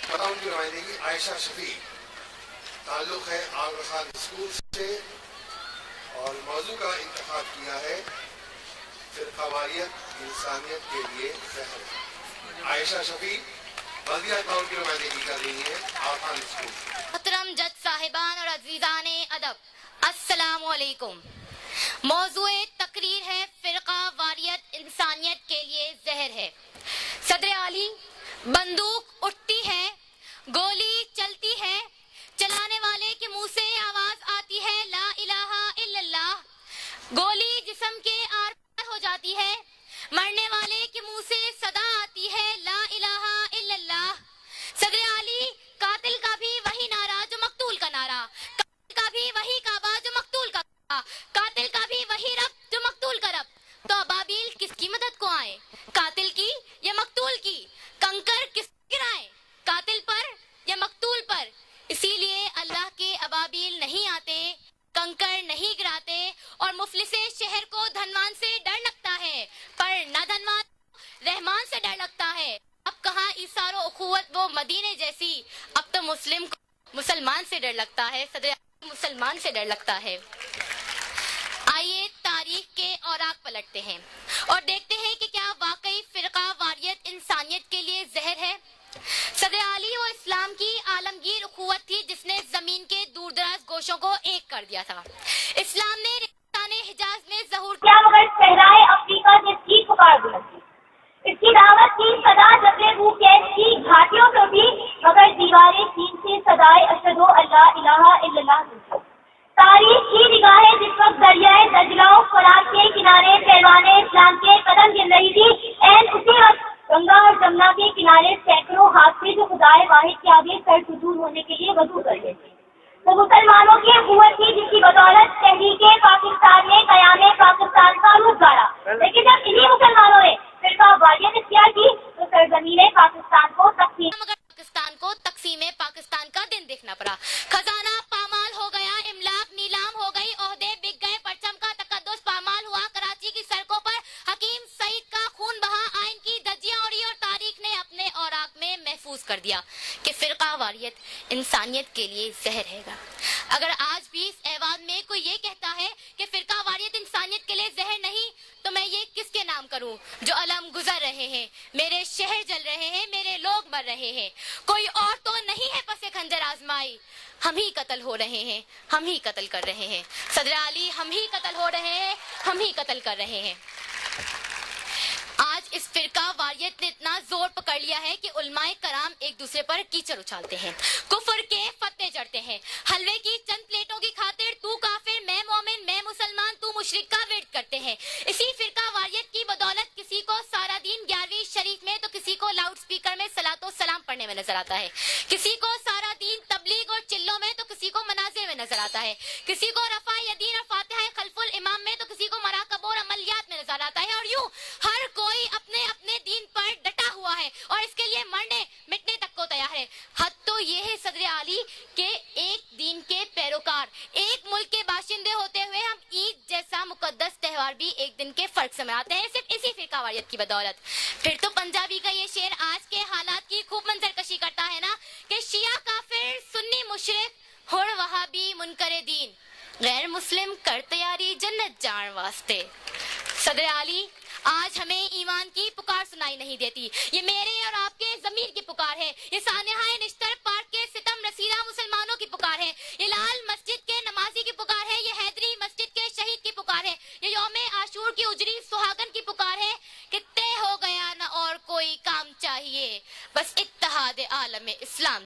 Town की नुमाइंदगी आयशा शफी, ताल्लुक है आगरा खान स्कूल से, और मौजू का इंतखाब किया है फिरकावारियत इंसानियत के लिए जहर। आयशा शफी बल्दिया टाउन की नुमाइंदगी कर रही है आगरा खान स्कूल। मोहतरम जज साहिबान और अजीजान अदब, अस्सलाम वालेकुम। मौजूए तकरीर है फिरका वारियत इंसानियत के लिए जहर है। सदर आली, बंदूक उठती है, गोली चलती है, चलाने वाले के मुंह से आवाज आती है ला इलाहा इल्लल्लाह, गोली जिस्म के आर पार हो जाती है, मरने वाले के मुंह से सदा आती है ला इलाहा इल्लल्लाह। सदर आली, कातिल का भी वही नारा जो मकतूल का नारा, कातिल का भी वही काबा जो मकतूल का काबा, कातिल का भी वही रब जो मकतूल का रब। तो अबाबिल किसकी मदद को आए, कातिल की या मकतूल की? कंकर किस गिराए, कातिल पर या मकतूल पर? इसीलिए अल्लाह के अबाबिल नहीं आते, कंकर नहीं गिराते, और मुफलिसे शहर को धनवान से डर लगता है, पर न धनवान रहमान से डर लगता है। अब कहाँ ईसारो उखुवत वो मदीने जैसी, अब तो मुस्लिम को मुसलमान से डर लगता है, सदर मुसलमान से डर लगता है। आइए तारीख के औराक पलटते हैं और देखते हैं कि क्या वाकई फिरका वारियत इंसानियत के लिए जहर है। सदर आली वो इस्लाम की आलमगीर उखुवत थी जिसने जमीन के दूर दराज गोशों को एक कर दिया था। इस्लाम ने रेगिस्तान हिजाज में ज़हूर क्या मगर सहराए अफ्रीका से की पुकार बुलंदी, इसकी दावत की सदा जबले वो कैद की घाटियों से उठी, मगर दीवारें चीन से सदाए अशहदु अल्ला इलाहा इल्लल्लाह सुनती। तारीख की निगाहें जिस वक्त दरियाए दजलाओ फरात के किनारे पहलवाने इस्लाम के कदम गिन रही थी, एन उसी वक्त गंगा और जमुना के किनारे सैकड़ों हाथ से जो खुदाए वाहिद के आगे सर सुजूद होने के लिए वजू कर रहे थे। तो मुसलमानों की कुव्वत थी जिसकी बदौलत तहरीके पाकिस्तान ने कयामे पाकिस्तान का रूप गाड़ा। लेकिन जब इन्हीं मुसलमानों ने फिरका वारियत इख्तियार की तो सरजमीन पाकिस्तान को तकसीम पाकिस्तान का दिन देखना पड़ा। खजाना पामाल हो गया, इमलाक नीलाम हो गई, ओहदे बिक गए, परचम का तकद्दुस पामाल हुआ। कराची की सड़कों पर हकीम सईद का खून बहा, आइन की धज्जियां उड़ी और तारीख ने अपने औराक में महफूज कर दिया कि फिरका वारियत इंसानियत के लिए जहर है। अगर आज भी इस ऐवान में कोई ये कहता है कि फिरका वारियत इंसानियत के लिए जहर नहीं, तो मैं ये किसके नाम करूं जो अलम गुजर रहे हैं, मेरे शहर जल रहे हैं, मेरे लोग मर रहे हैं। कोई और तो नहीं है पसे खंजर आजमाई, हम ही कत्ल हो रहे हैं, हम ही कत्ल कर रहे हैं। सदर आली, हम ही कत्ल हो रहे हैं, हम ही कत्ल कर रहे हैं। आज इस फिरका वारियत ने इतना जोर पकड़ लिया है कि उलमाए कराम एक दूसरे पर कीचड़ उछालते हैं, कुफर के फतवे चढ़ते हैं। हलवे की चंद प्लेटों की खातिर तू काफिर, मैं मोमिन, मैं मुसलमान, तू मुशरिक का विर्द करते हैं। इसी फिरका वारियत की बदौलत किसी को सारा दिन 11वीं शरीफ में तो किसी को लाउड स्पीकर में सलातो सलाम पढ़ने में नजर आता है, किसी को सारा दिन तबलीग और चिल्लों में तो किसी को मनाजिर में नजर आता है, किसी को रफा यदीन और फातिहा खल्फुल इमाम में तो किसी को मराकब और अमलियात में नजर आता है। और यूं हर कोई अपने अपने दीन पर डटा हुआ है और इसके लिए मरने मिटने तक को तैयार है। हद तो ये है सदर आली के एक दीन के पैरोकार, एक मुल्क के बाशिंदे होते हुए हम ईद जैसा मुकद्दस त्योहार भी एक दिन के फर्क से मनाते हैं, सिर्फ इसी फिरका वारियत की बदौलत। फिर तो पंजाबी का ये शेर आज के हालात की खूब मंजरकशी करता है ना कि शिया काफिर, सुन्नी मुशरिक, हुर वहाबी, मुनकरे दीन, गैर मुस्लिम कर तैयारी जन्नत जान वास्ते। सदर आली, आज हमें ईमान की पुकार सुनाई नहीं देती, ये मेरे और आपके ज़मीर की पुकार है, ये सानेहाए निश्तर पार्क के सितम रसीदा मुसलमानों की पुकार है, ये लाल मस्जिद के नमाजी की पुकार है, ये हैदरी मस्जिद के शहीद की पुकार है, ये यौमे आशूर की उजरी सुहागन की पुकार है कि तय हो गया न और कोई काम चाहिए, बस इत्तेहाद आलम इस्लाम